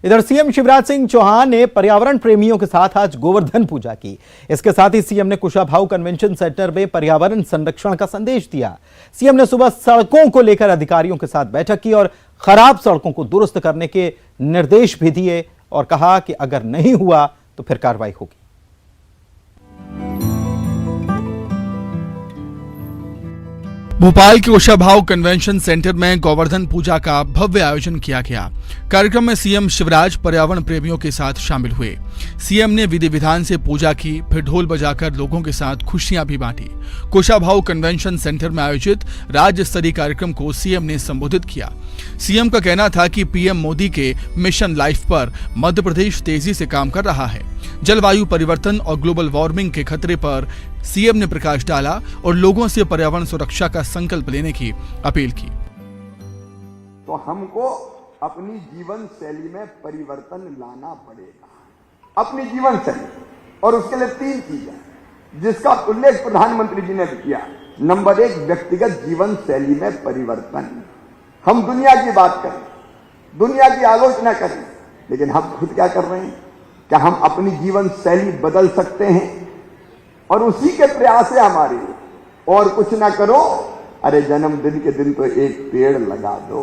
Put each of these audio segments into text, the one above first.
इधर सीएम शिवराज सिंह चौहान ने पर्यावरण प्रेमियों के साथ आज गोवर्धन पूजा की। इसके साथ ही सीएम ने कुशाभाऊ कन्वेंशन सेंटर में पर्यावरण संरक्षण का संदेश दिया। सीएम ने सुबह सड़कों को लेकर अधिकारियों के साथ बैठक की और खराब सड़कों को दुरुस्त करने के निर्देश भी दिए और कहा कि अगर नहीं हुआ तो फिर कार्रवाई होगी। भोपाल के कुशाभाऊ कन्वेंशन सेंटर में गोवर्धन पूजा का भव्य आयोजन किया गया। कार्यक्रम में सीएम शिवराज पर्यावरण प्रेमियों के साथ शामिल हुए। सीएम ने विधि विधान से पूजा की, फिर ढोल बजाकर लोगों के साथ खुशियां भी बांटी। कुशाभाऊ कन्वेंशन सेंटर में आयोजित राज्य स्तरीय कार्यक्रम को सीएम ने संबोधित किया। सीएम का कहना था कि पीएम मोदी के मिशन लाइफ पर मध्य प्रदेश तेजी से काम कर रहा है। जलवायु परिवर्तन और ग्लोबल वार्मिंग के खतरे पर सीएम ने प्रकाश डाला और लोगों से पर्यावरण सुरक्षा का संकल्प लेने की अपील की। तो हमको अपनी जीवन शैली में परिवर्तन लाना पड़ेगा, अपनी जीवन शैली, और उसके लिए 3 चीजें जिसका उल्लेख प्रधानमंत्री जी ने भी किया। नंबर 1, व्यक्तिगत जीवन शैली में परिवर्तन। हम दुनिया की बात करें, दुनिया की आलोचना करें, लेकिन हम खुद क्या कर रहे हैं? क्या हम अपनी जीवन शैली बदल सकते हैं? और उसी के प्रयास है हमारे। और कुछ ना करो, अरे जन्मदिन के दिन तो एक पेड़ लगा दो।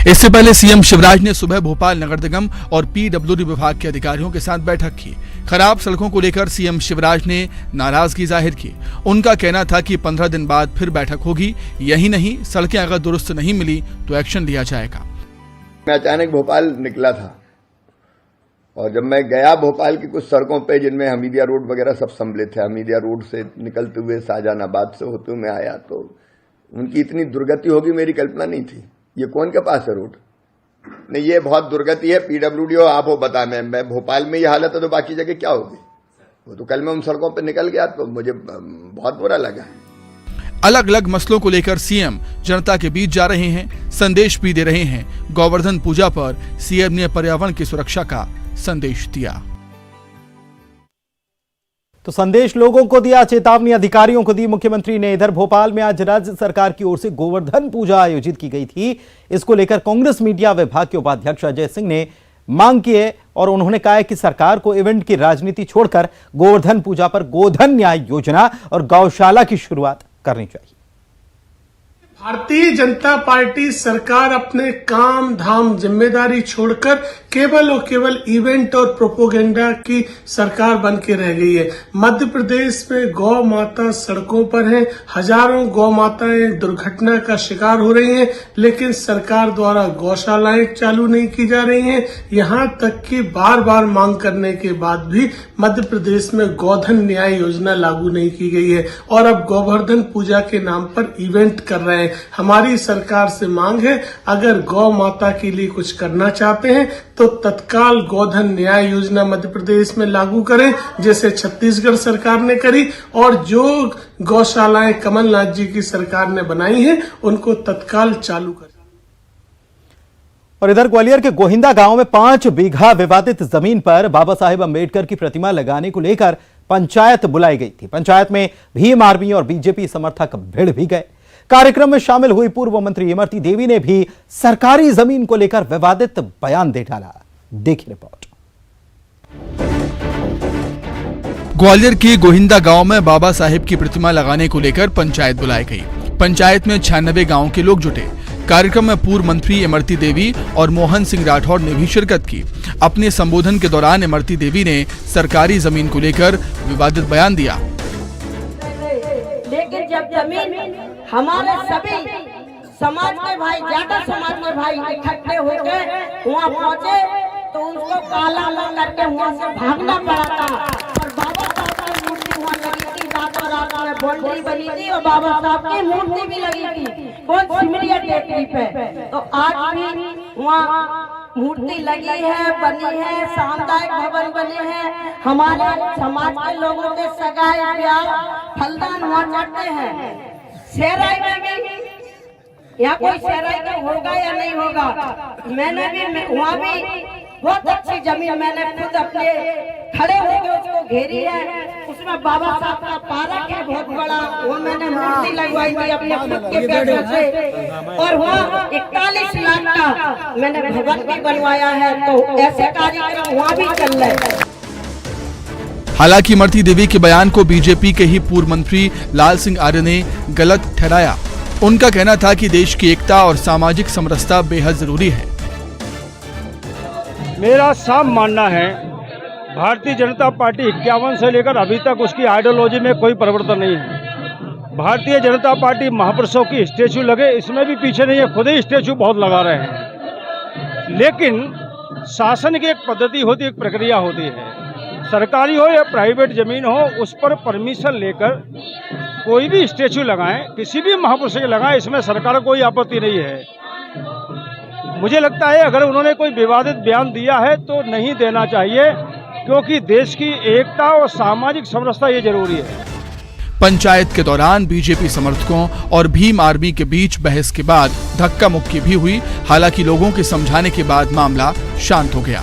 इससे पहले सीएम शिवराज ने सुबह भोपाल नगर निगम और पीडब्ल्यूडी विभाग के अधिकारियों के साथ बैठक की। खराब सड़कों को लेकर सीएम शिवराज ने नाराजगी जाहिर की। उनका कहना था कि 15 दिन बाद फिर बैठक होगी। यही नहीं, सड़कें अगर दुरुस्त नहीं मिली तो एक्शन लिया जाएगा। मैं अचानक भोपाल निकला था और जब मैं गया भोपाल की कुछ सड़कों पे जिनमें हमीदिया रोड वगैरह सब सम्मिलित थे, हमीदिया रोड से निकलते हुए शाहजहानाबाद से होते हुए मैं आया तो उनकी इतनी दुर्गति होगी मेरी कल्पना नहीं थी। ये कौन के पास है रोड? नहीं, ये बहुत दुर्गति है। पीडब्ल्यूडी हो, आप हो, बता। मैं भोपाल में ये हालत है तो बाकी जगह क्या होगी? वो तो कल मैं उन सड़कों पर निकल गया तो मुझे बहुत बुरा लगा। अलग अलग मसलों को लेकर सीएम जनता के बीच जा रहे हैं, संदेश भी दे रहे हैं। गोवर्धन पूजा पर सीएम ने पर्यावरण की सुरक्षा का संदेश दिया। तो संदेश लोगों को दिया, चेतावनी अधिकारियों को दी मुख्यमंत्री ने। इधर भोपाल में आज राज्य सरकार की ओर से गोवर्धन पूजा आयोजित की गई थी। इसको लेकर कांग्रेस मीडिया विभाग के उपाध्यक्ष अजय सिंह ने मांग की है और उन्होंने कहा है कि सरकार को इवेंट की राजनीति छोड़कर गोवर्धन पूजा पर गोधन न्याय योजना और गौशाला की शुरुआत करनी चाहिए। भारतीय जनता पार्टी सरकार अपने काम धाम जिम्मेदारी छोड़कर केवल और केवल इवेंट और प्रोपोगेंडा की सरकार बन के रह गई है। मध्य प्रदेश में गौ माता सड़कों पर हैं, हजारों गौ माताएं दुर्घटना का शिकार हो रही हैं, लेकिन सरकार द्वारा गौशालाएं चालू नहीं की जा रही हैं। यहां तक कि बार बार मांग करने के बाद भी मध्य प्रदेश में गोधन न्याय योजना लागू नहीं की गई है और अब गोवर्धन पूजा के नाम पर इवेंट कर रहे हैं। हमारी सरकार से मांग है, अगर गौ माता के लिए कुछ करना चाहते हैं तो तत्काल गोधन न्याय योजना मध्य प्रदेश में लागू करें, जैसे छत्तीसगढ़ सरकार ने करी, और जो गौशालाएं कमलनाथ जी की सरकार ने बनाई हैं उनको तत्काल चालू करें। और इधर ग्वालियर के गोहिंदा गांव में 5 बीघा विवादित जमीन पर बाबा साहेब अंबेडकर की प्रतिमा लगाने को लेकर पंचायत बुलाई गई थी। पंचायत में भीम आर्मी और बीजेपी समर्थक भिड़ भी गए। कार्यक्रम में शामिल हुई पूर्व मंत्री इमरती देवी ने भी सरकारी जमीन को लेकर विवादित बयान दे डाला। देखिए रिपोर्ट। ग्वालियर के गोहिंदा गांव में बाबा साहेब की प्रतिमा लगाने को लेकर पंचायत बुलाई गई। पंचायत में 96 गांव के लोग जुटे। कार्यक्रम में पूर्व मंत्री इमरती देवी और मोहन सिंह राठौड़ ने भी शिरकत की। अपने संबोधन के दौरान इमरती देवी ने सरकारी जमीन को लेकर विवादित बयान दिया। लेकिन जब जमीन हमारे सभी समाज के भाई, ज्यादा समाज के भाई इकट्ठे होकर वहाँ पहुँचे तो उनको काला मुंह करके वहाँ से भागना पड़ा था। और बाबा साहब की मूर्ति वहाँ लगी थी, रातों रात में बाउंड्री बनी थी और बाबा साहब की मूर्ति भी लगी थी कौन सिमरिया टेकरी पे। तो आज भी वहाँ मूर्ति लगी है, बनी है, सामुदायिक भवन बने हैं। हमारे समाज के लोगों के सगाई ब्याह फलदान वहाँ चढ़ते हैं। शहराई में भी यहाँ कोई शहराई का होगा या नहीं होगा, मैंने भी वहाँ भी बहुत अच्छी जमीन मैंने खुद अपने खड़े होके उसको घेरी है। उसमें बाबा साहब का पार्क है बहुत बड़ा, वो मैंने मूर्ति लगवाई थी अपने खुद के पैसों से, और वहाँ 41 लाख का मैंने भवन भी बनवाया है। तो ऐसे कार्यक्रम वहाँ भी चल रहे हैं। हालांकि इमरती देवी के बयान को बीजेपी के ही पूर्व मंत्री लाल सिंह आर्य ने गलत ठहराया। उनका कहना था कि देश की एकता और सामाजिक समरसता बेहद जरूरी है। मेरा साफ मानना है, भारतीय जनता पार्टी 51 से लेकर अभी तक उसकी आइडियोलॉजी में कोई परिवर्तन नहीं है। भारतीय जनता पार्टी महापुरुषों की स्टैचू लगे, इसमें भी पीछे नहीं है, खुद ही स्टैचू बहुत लगा रहे हैं। लेकिन शासन की एक पद्धति होती है, एक प्रक्रिया होती है। सरकारी हो या प्राइवेट जमीन हो, उस पर परमिशन लेकर कोई भी स्टैचू लगाएं, किसी भी महापुरुष के लगाएं, इसमें सरकार को कोई आपत्ति नहीं है। मुझे लगता है अगर उन्होंने कोई विवादित बयान दिया है तो नहीं देना चाहिए, क्योंकि देश की एकता और सामाजिक समरसता ये जरूरी है। पंचायत के दौरान बीजेपी समर्थकों और भीम आर्मी के बीच बहस के बाद धक्का मुक्की भी हुई। हालांकि लोगों के समझाने के बाद मामला शांत हो गया।